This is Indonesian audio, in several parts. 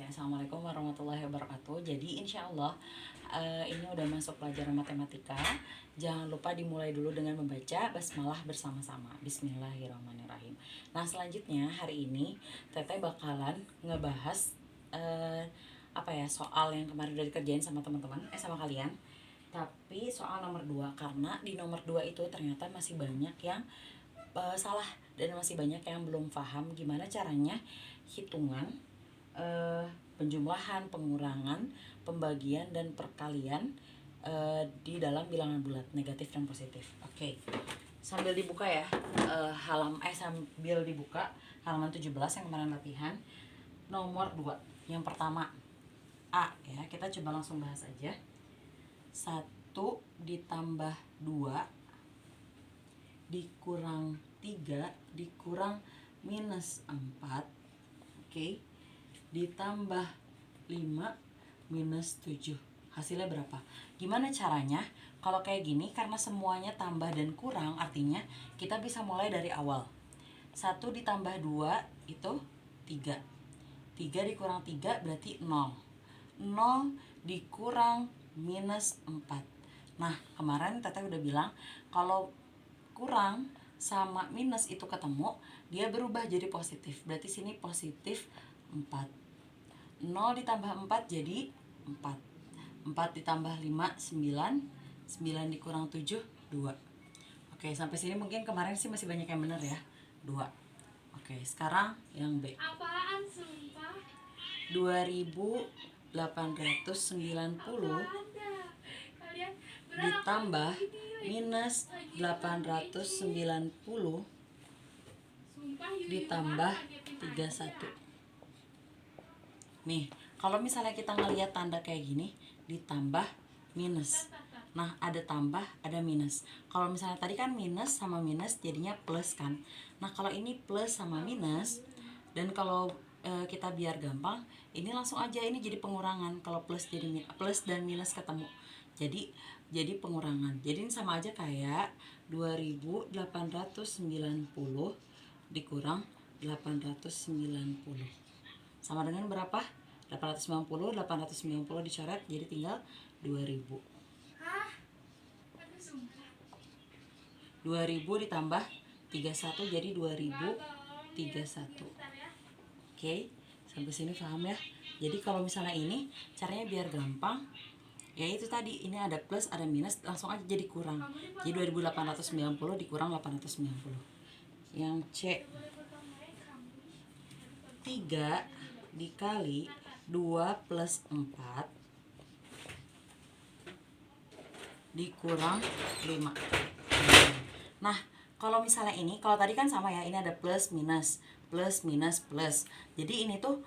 Assalamualaikum warahmatullahi wabarakatuh. Jadi insya Allah ini udah masuk pelajaran matematika. Jangan lupa dimulai dulu dengan membaca basmalah bersama-sama. Bismillahirrahmanirrahim. Nah selanjutnya hari ini Teteh bakalan ngebahas soal yang kemarin udah dikerjain sama teman-teman sama kalian. Tapi soal nomor 2, karena di nomor 2 itu ternyata masih banyak yang salah dan masih banyak yang belum paham gimana caranya hitungan penjumlahan, pengurangan, pembagian dan perkalian di dalam bilangan bulat negatif dan positif. Oke. Sambil dibuka ya, sambil dibuka halaman 17 yang kemarin latihan nomor 2. Yang pertama A ya, kita coba langsung bahas aja. 1 ditambah 2 dikurang 3 dikurang minus 4, oke, ditambah 5 minus 7. Hasilnya berapa? Gimana caranya? Kalau kayak gini, karena semuanya tambah dan kurang, artinya kita bisa mulai dari awal. 1 ditambah 2 itu 3. 3 dikurang 3 berarti 0. 0 dikurang minus 4. Nah, kemarin Teteh udah bilang kalau kurang sama minus itu ketemu, dia berubah jadi positif. Berarti sini positif 4. 0 ditambah 4 jadi 4. 4 ditambah 5 9. 9 dikurang 7 2. Oke, sampai sini mungkin kemarin sih masih banyak yang benar ya. 2. Oke, sekarang yang B. Apaan sumpah? 2890 ditambah minus 890 ditambah 31. Nih, kalau misalnya kita ngelihat tanda kayak gini, ditambah minus. Nah, ada tambah, ada minus. Kalau misalnya tadi kan minus sama minus jadinya plus kan. Nah, kalau ini plus sama minus, dan kalau kita biar gampang, ini langsung aja ini jadi pengurangan. Kalau plus jadi plus dan minus ketemu. Jadi pengurangan. Jadi ini sama aja kayak 2890 dikurang 890. Sama dengan berapa? 890 dicoret jadi tinggal 2000. Hah? Aduh sumpah. 2000 ditambah 31 jadi 2031. Oke, sampai sini paham ya? Jadi kalau misalnya ini caranya biar gampang, ya itu tadi, ini ada plus ada minus, langsung aja jadi kurang. Jadi 2890 dikurang 890. Yang C, 3 dikali 2 plus 4 dikurang 5. Nah, kalau misalnya ini, kalau tadi kan sama ya, ini ada plus minus, plus minus plus. Jadi ini tuh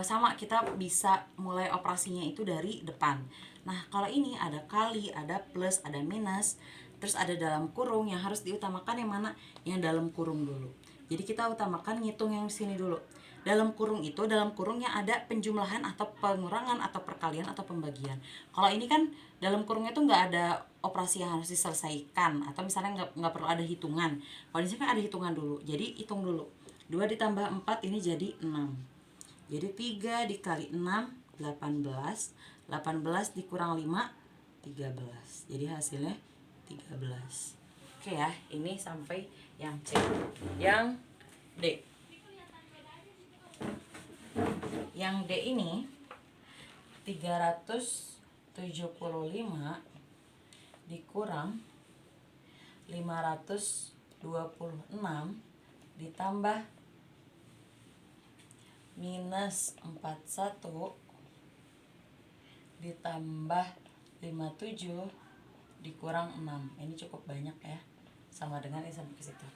sama, kita bisa mulai operasinya itu dari depan. Nah, kalau ini ada kali, ada plus, ada minus, terus ada dalam kurung, yang harus diutamakan yang mana? Yang dalam kurung dulu. Jadi kita utamakan ngitung yang sini dulu. Dalam kurung itu, dalam kurungnya ada penjumlahan atau pengurangan atau perkalian atau pembagian. Kalau ini kan dalam kurungnya itu nggak ada operasi yang harus diselesaikan, atau misalnya nggak perlu ada hitungan. Kalau di sini kan ada hitungan dulu. Jadi hitung dulu. 2 ditambah 4 ini jadi 6. Jadi 3 dikali 6 18. 18 dikurang 5 13. Jadi hasilnya 13. Oke ya, ini sampai yang C. Yang D. Yang D ini 375 dikurang 526 ditambah minus 41 ditambah 57 dikurang 6. Ini cukup banyak ya, sama dengan ini sampai ke situ.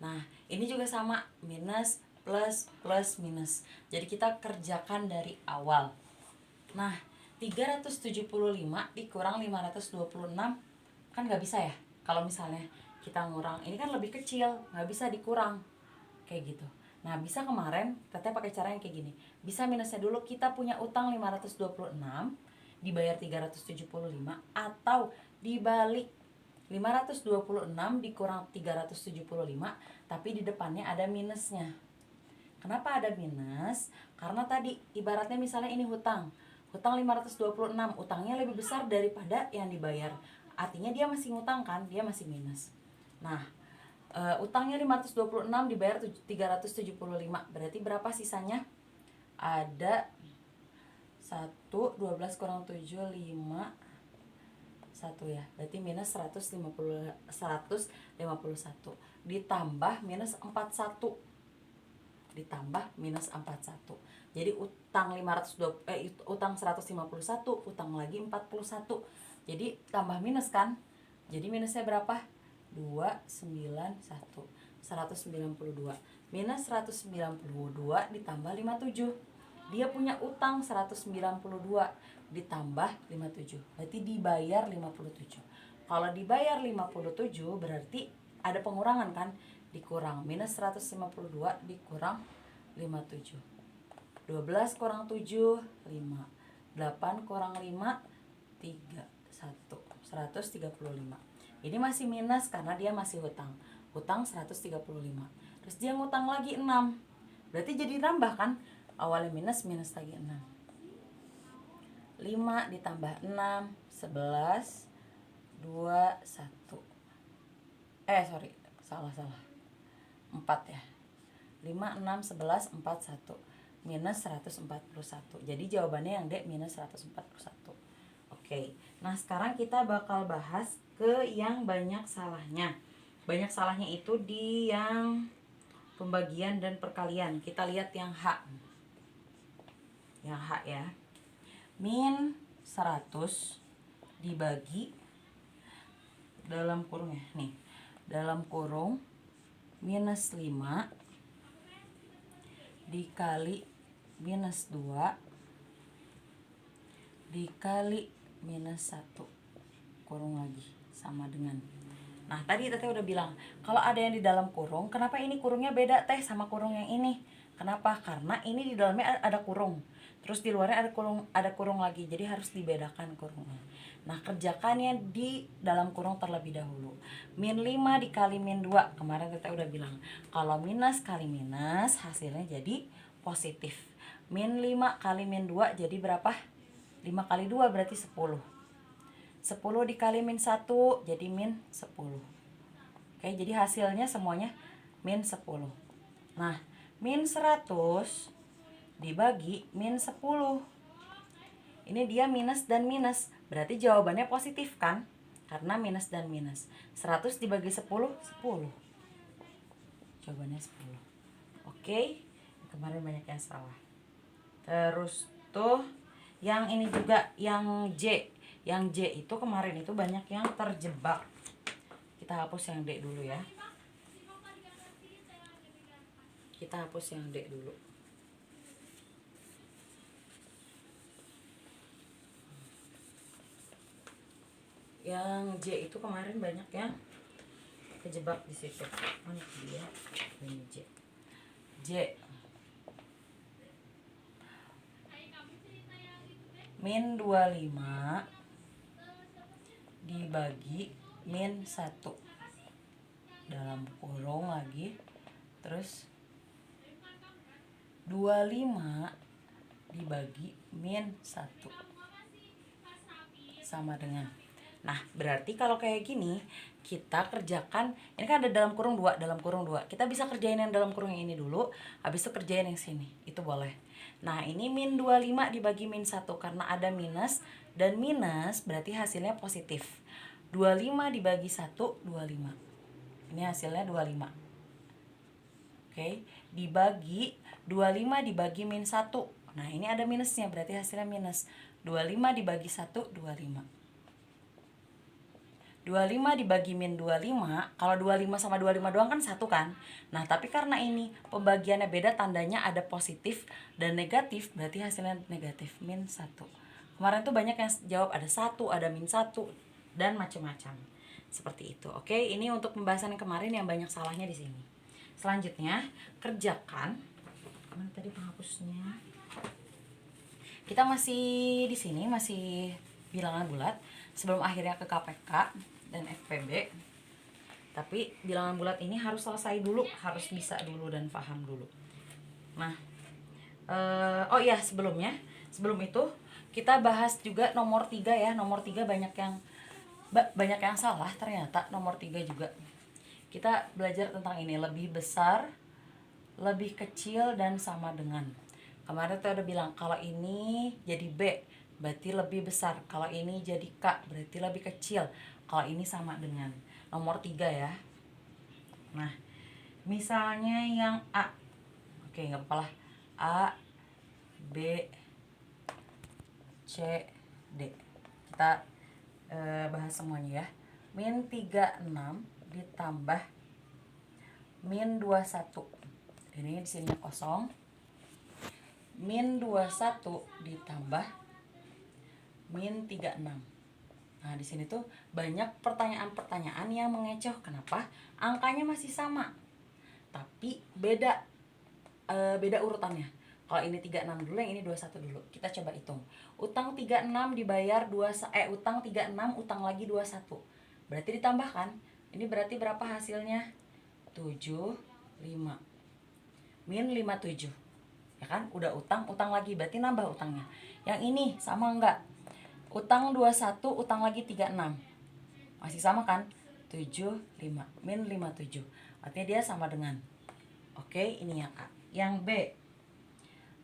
Nah, ini juga sama, minus plus plus minus. Jadi kita kerjakan dari awal. Nah, 375 dikurang 526 kan nggak bisa ya. Kalau misalnya kita ngurang, ini kan lebih kecil, nggak bisa dikurang kayak gitu. Nah, bisa kemarin Teteh pakai cara yang kayak gini. Bisa minusnya dulu, kita punya utang 526 dibayar 375, atau dibalik 526 dikurang 375 tapi di depannya ada minusnya. Kenapa ada minus? Karena tadi ibaratnya misalnya ini hutang 526, utangnya lebih besar daripada yang dibayar. Artinya dia masih ngutang kan, dia masih minus. Nah, utangnya 526 dibayar 375. Berarti berapa sisanya? Ada 1, 12 kurang 7, 5, 1 ya. Berarti minus 151. Ditambah minus 41. Ditambah minus 41. Jadi utang 151, utang lagi 41. Jadi tambah minus kan? Jadi minusnya berapa? 291. 192. Minus 192 ditambah 57. Dia punya utang 192 ditambah 57. Berarti dibayar 57. Kalau dibayar 57 berarti ada pengurangan kan? Dikurang minus 152 dikurang 57. 12 kurang 7, 5. 8 kurang 5, 3, 1. 135. Ini masih minus karena dia masih hutang. Hutang 135. Terus dia ngutang lagi 6. Berarti jadi nambah kan? Awalnya minus lagi 6. 5 ditambah 6, 11, 2, 1. Salah. 4 ya. 5, 6, 11, 4, 1. Minus 141. Jadi jawabannya yang D minus 141. Oke. Nah, sekarang kita bakal bahas ke yang banyak salahnya. Banyak salahnya itu di yang pembagian dan perkalian. Kita lihat yang H. Yang H ya. Min 100 dibagi dalam kurung ya. Nih. Dalam kurung minus 5 dikali minus 2 dikali minus 1 kurung lagi sama dengan. Nah, tadi Teteh udah bilang kalau ada yang di dalam kurung, kenapa ini kurungnya beda Teh sama kurung yang ini? Kenapa? Karena ini di dalamnya ada kurung, terus di luarnya ada kurung lagi, jadi harus dibedakan kurungnya. Nah, kerjakannya di dalam kurung terlebih dahulu. Min 5 dikali min 2, kemarin Teteh udah bilang kalau minus kali minus hasilnya jadi positif. Min 5 kali min 2 jadi berapa? 5 kali 2 berarti 10. 10 dikali min 1 jadi min 10. Oke, jadi hasilnya semuanya min 10. Nah, min 100 dibagi min 10. Ini dia minus dan minus. Berarti jawabannya positif kan? Karena minus dan minus. 100 dibagi 10, 10. Jawabannya 10. Oke, kemarin banyak yang salah. Terus tuh yang ini juga, yang J. Yang J itu kemarin itu banyak yang terjebak. Kita hapus yang D dulu ya. Kita hapus yang D dulu. Yang J itu kemarin banyak yang kejebak di situ. Mana dia? Ini J. J. Min 25 dibagi min 1 dalam kurung lagi, terus 25 dibagi min 1 sama dengan. Nah, berarti kalau kayak gini kita kerjakan, ini kan ada dalam kurung 2, kita bisa kerjain yang dalam kurung yang ini dulu, habis itu kerjain yang sini, itu boleh. Nah, ini min 25 dibagi min 1 karena ada minus, dan minus berarti hasilnya positif. 25 dibagi 1, 25. Ini hasilnya 25. Oke, dibagi 25 dibagi min 1. Nah, ini ada minusnya, berarti hasilnya minus. 25 dibagi 1, 25. 25 dibagi min 25, kalau 25 sama 25 doang kan 1 kan. Nah, tapi karena ini pembagiannya beda, tandanya ada positif dan negatif, berarti hasilnya negatif, min 1. Kemarin tuh banyak yang jawab ada 1, ada min 1, dan macam-macam. Seperti itu. Oke, ini untuk pembahasan yang kemarin yang banyak salahnya di sini. Selanjutnya, kerjakan. Mana tadi penghapusnya? Kita masih di sini, masih bilangan bulat sebelum akhirnya ke KPK dan FPB. Tapi bilangan bulat ini harus selesai dulu, harus bisa dulu dan paham dulu. Nah, oh iya sebelum itu kita bahas juga nomor 3 ya. Nomor 3 banyak yang salah ternyata. Nomor 3 juga kita belajar tentang ini, lebih besar, lebih kecil, dan sama dengan. Kemarin tuh udah bilang kalau ini jadi B berarti lebih besar, kalau ini jadi K berarti lebih kecil, kalau ini sama dengan. Nomor 3 ya. Nah, misalnya yang A, oke nggak apa-apa lah, A, B, C, D. Kita bahas semuanya ya. Min 36 ditambah min 21. Ini di sini kosong. Min 21 ditambah min 36. Nah, di sini tuh banyak pertanyaan-pertanyaan yang mengecoh. Kenapa? Angkanya masih sama, tapi beda urutannya. Kalau ini 36 dulu, yang ini 21 dulu. Kita coba hitung. Utang 36 dibayar utang 36, utang lagi 21. Berarti ditambahkan. Ini berarti berapa hasilnya? 75. Min 57. Ya kan? Udah utang lagi, berarti nambah utangnya. Yang ini sama enggak? Utang 21, utang lagi 36. Masih sama kan? 75 min 57. Artinya dia sama dengan. Oke, ini yang A. Yang B,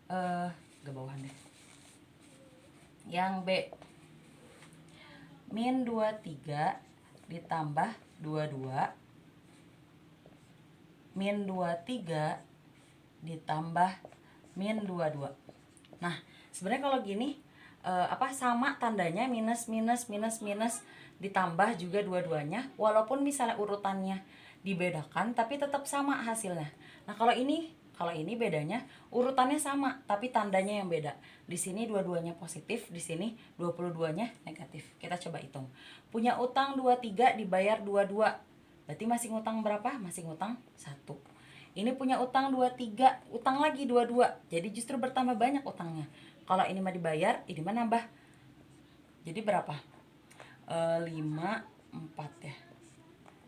ke bawahan deh. Yang B, min 23 ditambah 22 min 23 ditambah min 22. Nah, sebenarnya kalau gini sama tandanya, minus minus minus minus ditambah juga dua-duanya, walaupun misalnya urutannya dibedakan tapi tetap sama hasilnya. Nah, kalau ini bedanya urutannya sama tapi tandanya yang beda. Di sini dua-duanya positif, di sini 22-nya negatif. Kita coba hitung. Punya utang 23 dibayar 22. Berarti masih ngutang berapa? Masih ngutang 1. Ini punya utang 23, utang lagi 22. Jadi justru bertambah banyak utangnya. Kalau ini mah dibayar, ini mah nambah. Jadi berapa? 5, 4 ya.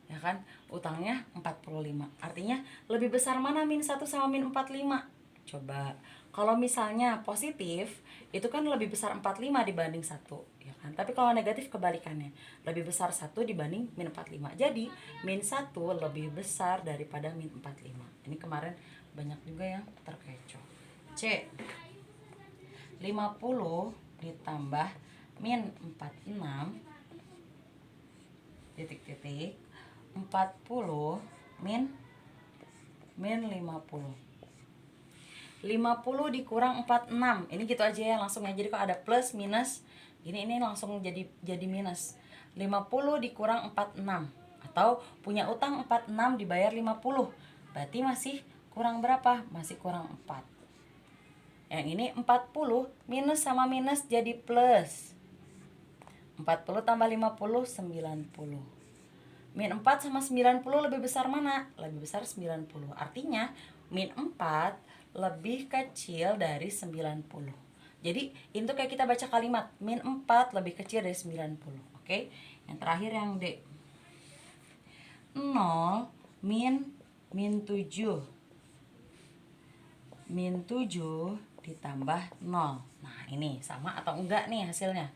Ya kan? Utangnya 45. Artinya lebih besar mana min 1 sama min 45? Coba. Kalau misalnya positif, itu kan lebih besar 45 dibanding 1, ya kan? Tapi kalau negatif kebalikannya. Lebih besar 1 dibanding min 45. Jadi, min 1 lebih besar daripada min 45. Ini kemarin banyak juga yang terkecoh. C. 50 ditambah min 46 titik-titik 40 min 50. 50 dikurang 46. Ini gitu aja ya langsung ya. Jadi kalau ada plus minus ini langsung jadi minus. 50 dikurang 46, atau punya utang 46 dibayar 50. Berarti masih kurang berapa? Masih kurang 4. Yang ini 40 minus sama minus jadi plus. 40 tambah 50 90. Min 4 sama 90 lebih besar mana? Lebih besar 90. Artinya min 4 lebih kecil dari 90. Jadi ini tuh kayak kita baca kalimat, min 4 lebih kecil dari 90. Oke? Yang terakhir yang D. 0 min 7. Min 7 ditambah 0. Nah, ini sama atau enggak nih hasilnya?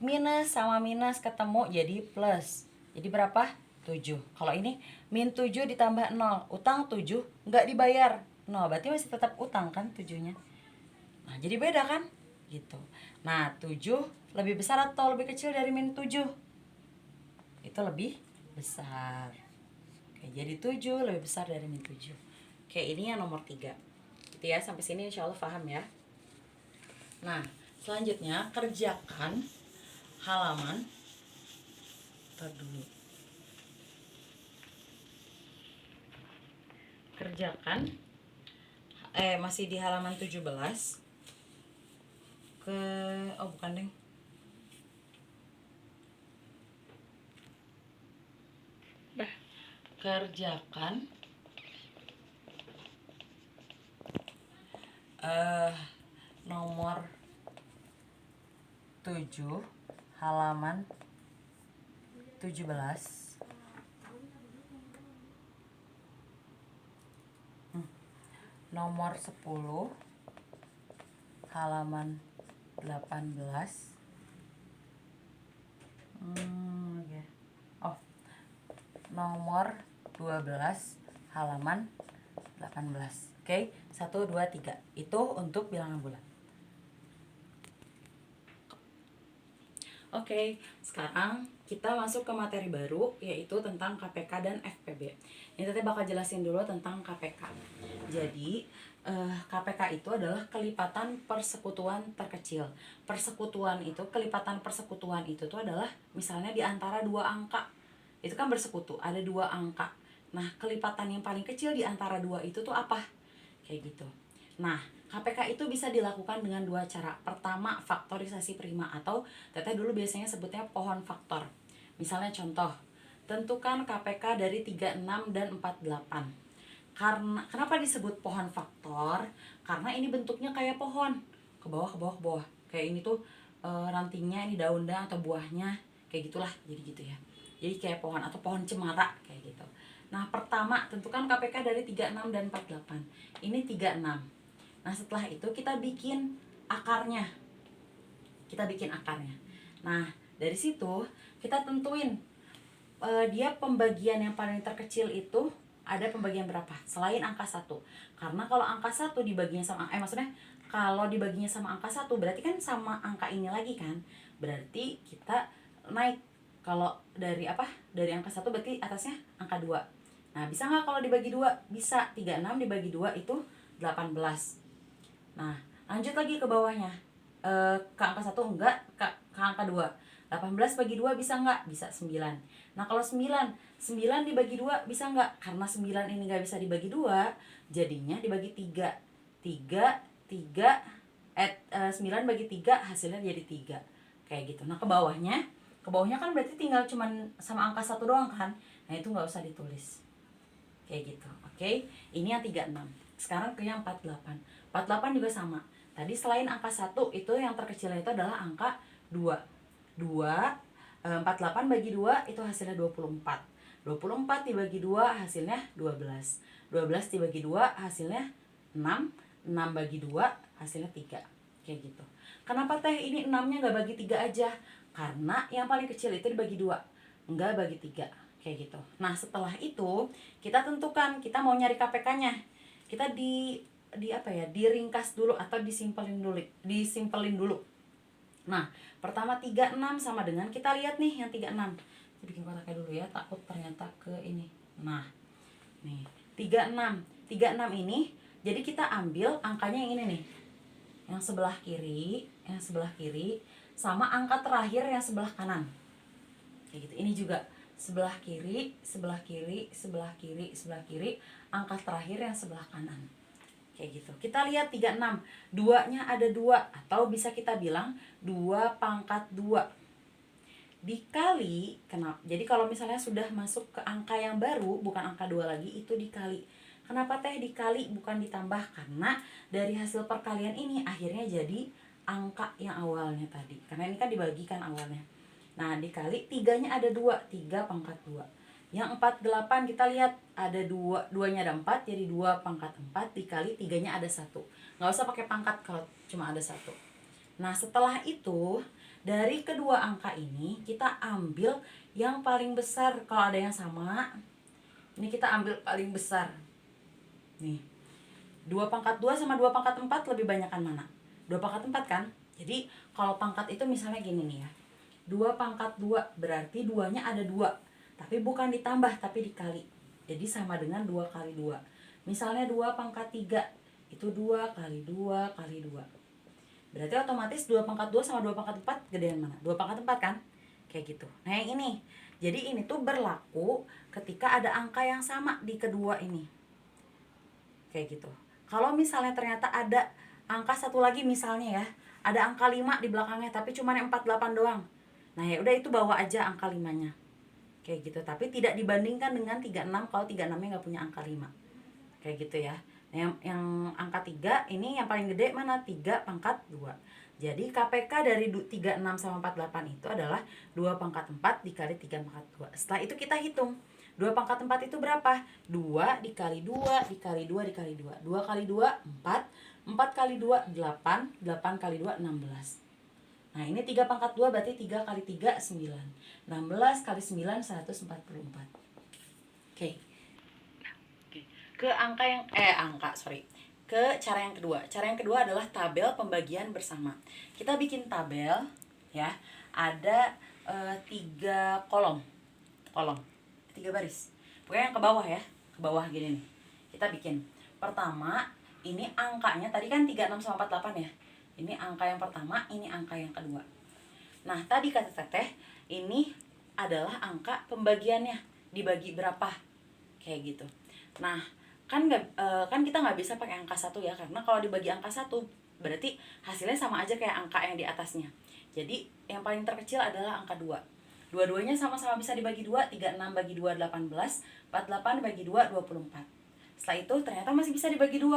Minus sama minus ketemu jadi plus. Jadi berapa? 7. Kalau ini min 7 ditambah 0. Utang 7 enggak dibayar. 0 berarti masih tetap utang kan 7-nya. Nah, jadi beda kan? Gitu. Nah, 7 lebih besar atau lebih kecil dari min 7? Itu lebih besar. Oke, jadi 7 lebih besar dari min 7. Oke, ini yang nomor 3. Gitu ya, sampai sini insya Allah paham ya. Nah, selanjutnya kerjakan halaman dulu. Kerjakan masih di halaman 17 bukan deng. Kerjakan nomor 7 halaman 17. nomor 10 halaman 18. Oke. Oh, nomor 12 halaman 18. Oke, 1, 2, 3. Itu untuk bilangan bulat. Oke, sekarang kita masuk ke materi baru, yaitu tentang KPK dan FPB. Ini tadi bakal jelasin dulu tentang KPK. Jadi, KPK itu adalah kelipatan persekutuan terkecil. Kelipatan persekutuan itu tuh adalah misalnya di antara dua angka. Itu kan bersekutu, ada dua angka. Nah, kelipatan yang paling kecil di antara dua itu tuh apa? Kayak gitu. Nah, KPK itu bisa dilakukan dengan dua cara. Pertama, faktorisasi prima atau teteh dulu biasanya sebutnya pohon faktor. Misalnya contoh, tentukan KPK dari 36 dan 48. Kenapa disebut pohon faktor? Karena ini bentuknya kayak pohon. Ke bawah, ke bawah, ke bawah. Kayak ini tuh rantingnya, ini daunnya atau buahnya. Kayak gitulah, jadi gitu ya. Jadi kayak pohon atau pohon cemara kayak gitu. Nah, pertama tentukan KPK dari 36 dan 48. Ini 36. Nah, setelah itu kita bikin akarnya. Nah, dari situ kita tentuin dia pembagian yang paling terkecil itu ada pembagian berapa selain angka 1. Karena kalau angka 1 dibaginya sama maksudnya kalau dibaginya sama angka 1 berarti kan sama angka ini lagi kan. Berarti kita naik. Kalau dari angka 1 berarti atasnya angka 2. Nah, bisa nggak kalau dibagi 2? Bisa. 36 dibagi 2 itu 18. Nah, lanjut lagi ke bawahnya. Ke angka 1 enggak, ke angka 2. 18 bagi 2 bisa enggak? Bisa 9. Nah, kalau 9 dibagi 2 bisa enggak? Karena 9 ini enggak bisa dibagi 2, jadinya dibagi 3. 9 bagi 3 hasilnya jadi 3. Kayak gitu. Nah, ke bawahnya kan berarti tinggal cuman sama angka 1 doang kan? Nah, itu enggak usah ditulis. Kayak gitu. Oke? Ini yang 36. Sekarang ke yang 48. 48 juga sama. Tadi selain angka 1 itu yang terkecilnya itu adalah angka 2. 48 bagi 2 itu hasilnya 24. 24 dibagi 2 hasilnya 12. 12 dibagi 2 hasilnya 6. 6 bagi 2 hasilnya 3. Kayak gitu. Kenapa teh ini 6-nya nggak bagi 3 aja? Karena yang paling kecil itu dibagi 2. Nggak bagi 3. Kayak gitu. Nah, setelah itu kita tentukan kita mau nyari KPK-nya. Kita diringkas dulu atau disimpelin dulu. Nah, pertama 36 sama dengan kita lihat nih yang 36. Saya bikin kotaknya dulu ya, takut ternyata ke ini. Nah, nih 36. 36 ini jadi kita ambil angkanya yang ini nih. Yang sebelah kiri sama angka terakhir yang sebelah kanan. Kayak gitu. Ini juga sebelah kiri, angka terakhir yang sebelah kanan. Kayak gitu. Kita lihat 36. 2-nya ada 2 atau bisa kita bilang 2 pangkat 2. Dikali, kenapa? Jadi kalau misalnya sudah masuk ke angka yang baru, bukan angka 2 lagi, itu dikali. Kenapa teh dikali bukan ditambah? Karena dari hasil perkalian ini akhirnya jadi angka yang awalnya tadi. Karena ini kan dibagikan awalnya. Nah, dikali 3-nya ada 2, 3 pangkat 2. Yang 48 kita lihat ada 2-nya ada 4, jadi 2 pangkat 4 dikali 3-nya ada 1. Nggak usah pakai pangkat kalau cuma ada 1. Nah, setelah itu dari kedua angka ini kita ambil yang paling besar. Kalau ada yang sama, ini kita ambil paling besar. Nih, 2 pangkat 2 sama 2 pangkat 4 lebih banyakan mana? 2 pangkat 4 kan? Jadi kalau pangkat itu misalnya gini nih ya. 2 pangkat 2 berarti 2-nya ada 2. Tapi bukan ditambah, tapi dikali. Jadi sama dengan 2 kali 2. Misalnya 2 pangkat 3. Itu 2 kali 2 kali 2. Berarti otomatis 2 pangkat 2 sama 2 pangkat 4 gedean mana? 2 pangkat 4 kan? Kayak gitu. Nah, yang ini. Jadi ini tuh berlaku ketika ada angka yang sama di kedua ini. Kayak gitu. Kalau misalnya ternyata ada angka satu lagi misalnya ya. Ada angka 5 di belakangnya tapi cuma 48 doang. Nah, ya udah itu bawa aja angka 5-nya. Kayak gitu, tapi tidak dibandingkan dengan 36 kalau 36-nya nggak punya angka 5. Kayak gitu ya. Nah, yang angka 3 ini yang paling gede mana? 3 pangkat 2. Jadi KPK dari 36 sama 48 itu adalah 2 pangkat 4 dikali 3 pangkat 2. Setelah itu kita hitung. 2 pangkat 4 itu berapa? 2 dikali 2 dikali 2 dikali 2. 2 kali 2 4, 4 kali 2 8, 8 kali 2 16. Nah ini 3 pangkat 2 berarti 3 kali 3 9. 16 kali 9 144. Oke. Ke angka yang ke cara yang kedua. Cara yang kedua adalah tabel pembagian bersama. Kita bikin tabel ya. Ada 3 kolom. 3 baris. Pokoknya yang ke bawah ya. Ke bawah gini nih. Kita bikin. Pertama, ini angkanya tadi kan 36 sama 48 ya. Ini angka yang pertama, ini angka yang kedua. Nah, tadi kata Teteh, ini adalah angka pembagiannya. Dibagi berapa? Kayak gitu. Nah, kan kita nggak bisa pakai angka 1 ya, karena kalau dibagi angka 1 berarti hasilnya sama aja kayak angka yang di atasnya. Jadi yang paling terkecil adalah angka 2. Dua-duanya sama-sama bisa dibagi 2. 36 bagi 2 18, 48 bagi 2 24. Setelah itu ternyata masih bisa dibagi 2.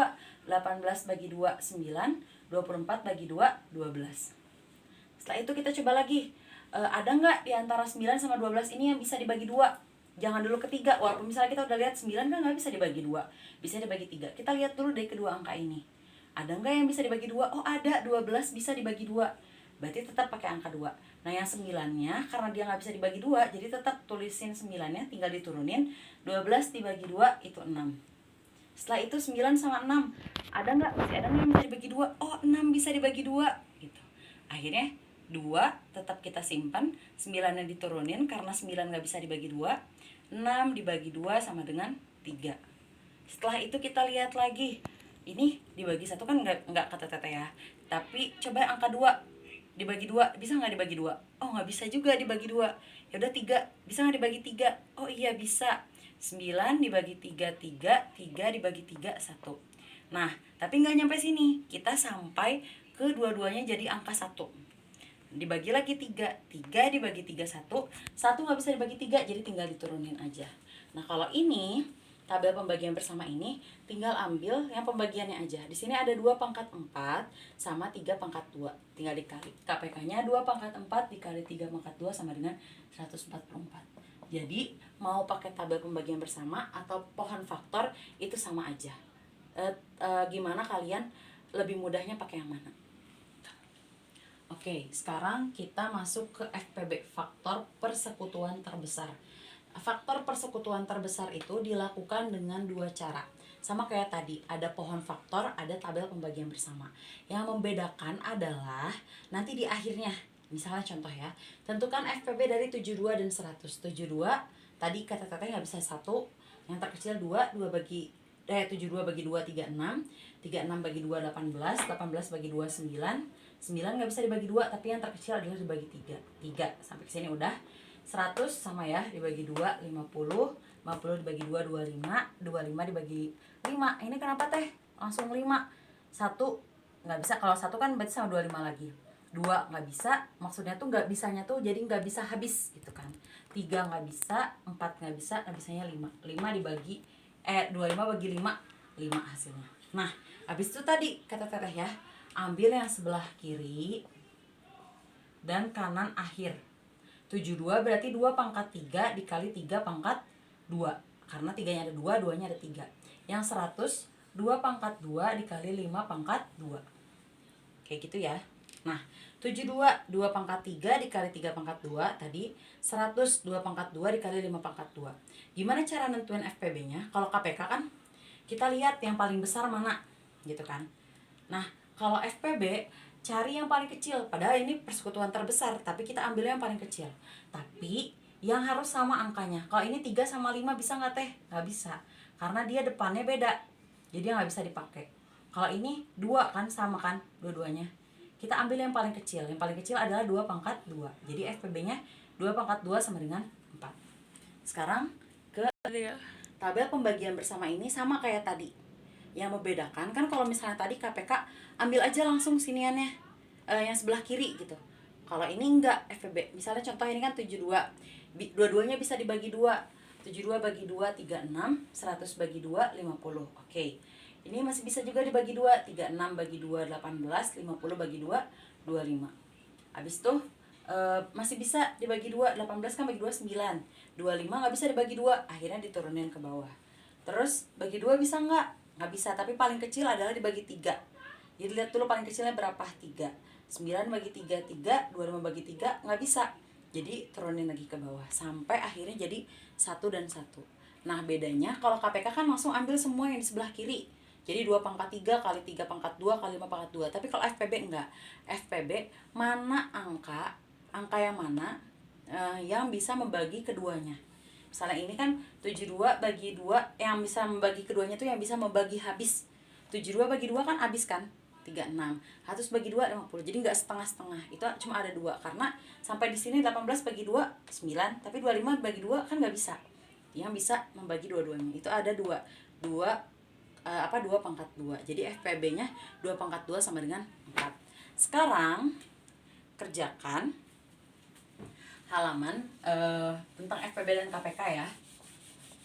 18 bagi 2 9, 24 bagi 2 12. Setelah itu kita coba lagi, ada nggak di antara 9 sama 12 ini yang bisa dibagi 2? Jangan dulu ketiga, walaupun misalnya kita udah lihat 9 kan nggak bisa dibagi 2, bisa dibagi 3. Kita lihat dulu dari kedua angka ini. Ada nggak yang bisa dibagi 2? Oh ada, 12 bisa dibagi 2. Berarti tetap pakai angka 2. Nah yang 9-nya, karena dia nggak bisa dibagi 2, jadi tetap tulisin 9-nya, tinggal diturunin. 12 dibagi 2 itu 6. Setelah itu 9 sama 6. Ada nggak? Masih ada nggak yang bisa dibagi 2? Oh 6 bisa dibagi 2. Gitu. Akhirnya 2 tetap kita simpan, 9-nya diturunin karena 9 nggak bisa dibagi 2. 6 dibagi 2 sama dengan 3. Setelah itu kita lihat lagi. Ini dibagi 1 kan nggak kata Teteh ya. Tapi coba angka 2 dibagi 2, bisa nggak dibagi 2? Oh nggak bisa juga dibagi 2. Ya udah 3, bisa nggak dibagi 3? Oh iya bisa. 9 dibagi 3 3, 3 dibagi 3 1. Nah, tapi nggak nyampe sini. Kita sampai ke dua-duanya jadi angka 1. Dibagi lagi 3 dibagi 3 1 nggak bisa dibagi 3, jadi tinggal diturunin aja. Nah kalau ini tabel pembagian bersama ini tinggal ambil yang pembagiannya aja. Di sini ada 2 pangkat 4 sama 3 pangkat 2, tinggal dikali. KPK-nya 2 pangkat 4 dikali 3 pangkat 2 sama dengan 144. Jadi mau pakai tabel pembagian bersama atau pohon faktor itu sama aja. Gimana kalian lebih mudahnya pakai yang mana? Oke, sekarang kita masuk ke FPB, faktor persekutuan terbesar. Faktor persekutuan terbesar itu dilakukan dengan 2 cara. Sama kayak tadi, ada pohon faktor, ada tabel pembagian bersama. Yang membedakan adalah nanti di akhirnya. Misalnya contoh ya, tentukan FPB dari 72 dan 100. 72, tadi kata Teteh nggak bisa 1, yang terkecil 2, 72 bagi 2 36, 36 bagi 2 18, 18 bagi 2 9, 9 nggak bisa dibagi 2, tapi yang terkecil adalah dibagi 3. 3 sampai ke sini udah. 100 sama ya, dibagi 2 50, 50 dibagi 2 25, 25 dibagi 5. Ini kenapa Teh? Langsung 5. 1 nggak bisa, kalau 1 kan berarti sama 25 lagi. 2 nggak bisa, maksudnya tuh nggak bisanya tuh jadi nggak bisa habis gitu kan. 3 nggak bisa, 4 nggak bisa, nggak bisanya 5. 5 dibagi 25 bagi 5, 5 hasilnya. Nah, habis itu tadi kata Teteh ya, ambil yang sebelah kiri dan kanan akhir. 72 berarti 2 pangkat 3 dikali 3 pangkat 2. Karena 3-nya ada 2, 2-nya ada 3. Yang 100, 2 pangkat 2 dikali 5 pangkat 2. Kayak gitu ya. Nah, 72, 2 pangkat 3 dikali 3 pangkat 2 tadi. 100, 2 pangkat 2 dikali 5 pangkat 2. Gimana cara nentuin FPB-nya? Kalau KPK kan kita lihat yang paling besar mana gitu kan. Nah, kalau FPB cari yang paling kecil, padahal ini persekutuan terbesar, tapi kita ambil yang paling kecil. Tapi yang harus sama angkanya. Kalau ini 3 sama 5 bisa nggak Teh? Nggak bisa, karena dia depannya beda, jadi nggak bisa dipakai. Kalau ini 2 kan sama kan dua-duanya. Kita ambil yang paling kecil. Yang paling kecil adalah 2 pangkat 2. Jadi FPB-nya 2 pangkat 2 sama dengan 4. Sekarang ke tabel pembagian bersama ini sama kayak tadi. Yang membedakan kan kalau misalnya tadi KPK ambil aja langsung siniannya, yang sebelah kiri gitu. Kalau ini enggak FPB. Misalnya contoh ini kan 72. Dua-duanya bisa dibagi 2. 72 bagi 2 36, 100 bagi 2 50. Oke. Ini masih bisa juga dibagi 2. 36 bagi 2 18, 50 bagi 2 25. Habis itu masih bisa dibagi 2. 18 kan bagi 2 9. 25 nggak bisa dibagi 2, akhirnya diturunin ke bawah. Terus bagi 2 bisa nggak bisa, tapi paling kecil adalah dibagi 3. Jadi lihat dulu paling kecilnya berapa, 3. 9 bagi 3 3, 25 bagi 3 nggak bisa. Jadi turunin lagi ke bawah sampai akhirnya jadi 1 dan 1. Nah bedanya kalau KPK kan langsung ambil semua yang di sebelah kiri. Jadi 2 pangkat 3 kali 3 pangkat 2 kali 5 pangkat 2. Tapi kalau FPB enggak. FPB mana angka yang mana yang bisa membagi keduanya. Misalnya ini kan 72 bagi 2, yang bisa membagi keduanya tuh yang bisa membagi habis. 72 bagi 2 kan habis kan? 36. 100 bagi 2 50. Jadi enggak setengah-setengah. Itu cuma ada 2 karena sampai di sini 18 bagi 2 9, tapi 25 bagi 2 kan enggak bisa. Yang bisa membagi dua-duanya itu ada 2. 2 pangkat 2. Jadi FPB-nya 2 pangkat 2 sama dengan 4. Sekarang kerjakan halaman tentang FPB dan KPK ya.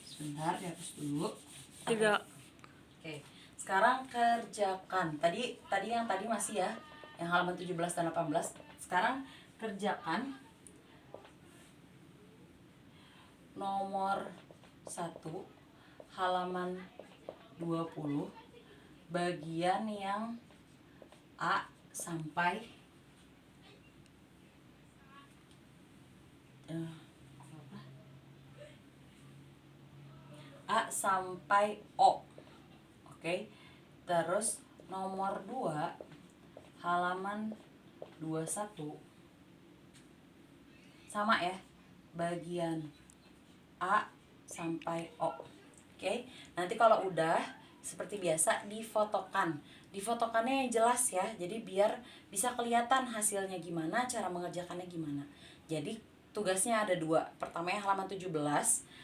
Sebentar, dihapus dulu. Tidak. Oke. Sekarang kerjakan. Tadi yang tadi masih ya, yang halaman 17 dan 18. Sekarang kerjakan nomor 1 halaman 20 bagian yang A sampai A sampai O. Oke. Terus nomor 2 halaman 21 sama ya, bagian A sampai O. Oke. Nanti kalau udah seperti biasa difotokan. Difotokannya yang jelas ya. Jadi biar bisa kelihatan hasilnya gimana, cara mengerjakannya gimana. Jadi tugasnya ada 2. Pertamanya halaman 17.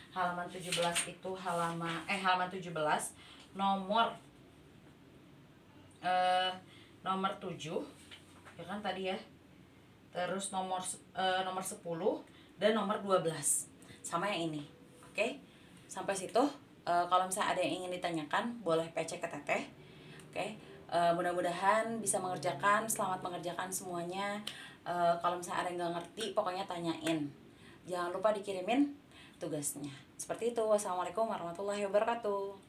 Halaman 17 itu halaman 17 nomor 7 ya kan tadi ya. Terus nomor 10 dan nomor 12 sama yang ini. Oke. Sampai situ kalau misalnya ada yang ingin ditanyakan boleh PC ke Teteh. Oke. Mudah-mudahan bisa mengerjakan. Selamat mengerjakan semuanya. Kalau misalnya ada yang nggak ngerti pokoknya tanyain. Jangan lupa dikirimin tugasnya. Seperti itu. Wassalamualaikum warahmatullahi wabarakatuh.